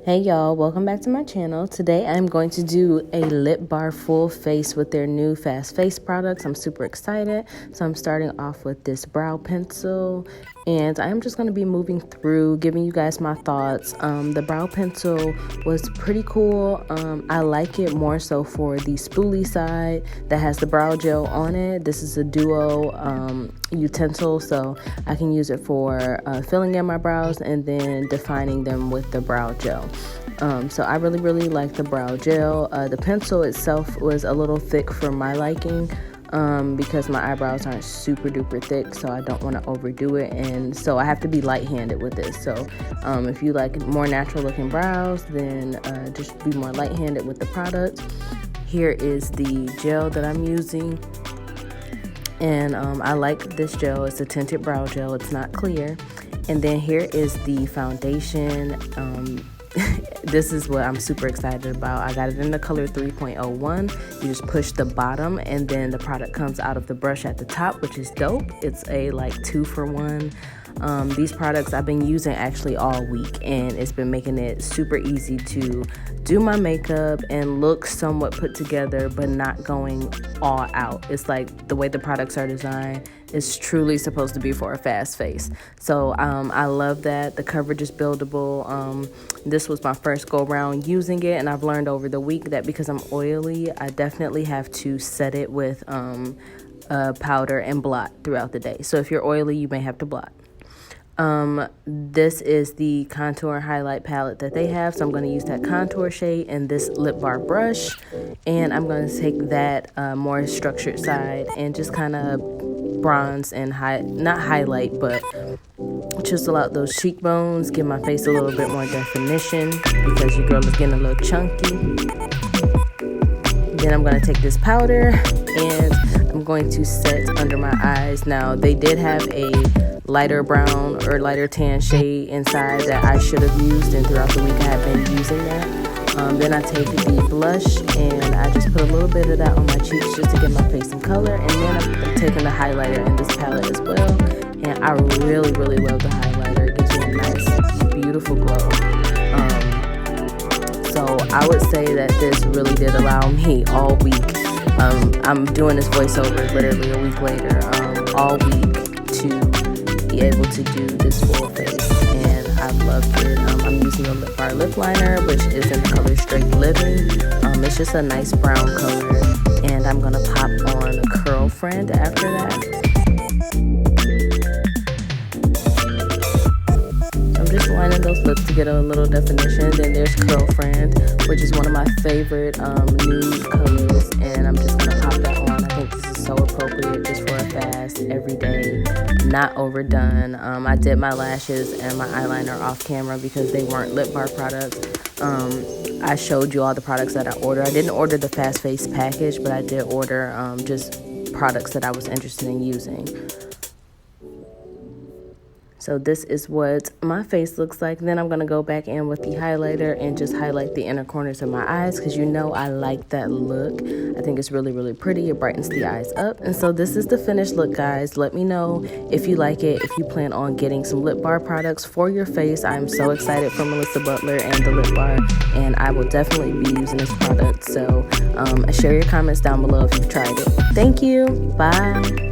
Hey y'all, welcome back to my channel. Today I'm going to do a lip bar full face with their new fast face products. I'm super excited. So I'm starting off with this brow pencil, and I'm just going to be moving through, giving you guys my thoughts. The brow pencil was pretty cool. I like it more so for the spoolie side that has the brow gel on it. This is a duo utensil, so I can use it for filling in my brows and then defining them with the brow gel. So I really like the brow gel. The pencil itself was a little thick for my liking because my eyebrows aren't super duper thick, so I don't want to overdo it, and so I have to be light-handed with this. So if you like more natural looking brows, then just be more light-handed with the product. Here is the gel that I'm using, and I like this gel. It's a tinted brow gel. It's not clear. And then here is the foundation. This is what I'm super excited about. I got it in the color 3.01. You just push the bottom and then the product comes out of the brush at the top, which is dope. It's a like 2-for-1. These products I've been using actually all week, and it's been making it super easy to do my makeup and look somewhat put together, but not going all out. It's like the way the products are designed is truly supposed to be for a fast face. So I love that. The coverage is buildable. This was my first go around using it, and I've learned over the week that because I'm oily, I definitely have to set it with powder and blot throughout the day. So if you're oily, you may have to blot. This is the contour and highlight palette that they have, so I'm going to use that contour shade and this lip bar brush, and I'm going to take that more structured side and just kind of bronze and not highlight, but chisel out those cheekbones, give my face a little bit more definition because your girl is getting a little chunky. Then I'm going to take this powder and I'm going to set under my eyes. Now, they did have a lighter brown or lighter tan shade inside that I should have used, and throughout the week I have been using that. Then I take the blush and I just put a little bit of that on my cheeks just to give my face some color, and then I'm taking the highlighter in this palette as well, and I really love the highlighter. It gives me a nice beautiful glow. So I would say that this really did allow me all week. I'm doing this voiceover literally a week later, all week to be able to do this full face, and I loved it. I'm using a lip bar lip liner, which is in the color Straight Living. It's just a nice brown color, and I'm gonna pop on Curlfriend after that. I'm just lining those lips to get a little definition. Then there's Curlfriend, which is one of my favorite nude colors, and I'm just gonna pop that on. I think this is so appropriate just for a fast, everyday, not overdone. I did my lashes and my eyeliner off camera because they weren't lip bar products. I showed you all the products that I ordered. I didn't order the fast face package, but I did order just products that I was interested in using. So this is what my face looks like. Then I'm going to go back in with the highlighter and just highlight the inner corners of my eyes because you know I like that look. I think it's really pretty. It brightens the eyes up. And so this is the finished look, guys. Let me know if you like it, if you plan on getting some lip bar products for your face. I'm so excited for Melissa Butler and the lip bar, and I will definitely be using this product. So share your comments down below if you've tried it. Thank you. Bye.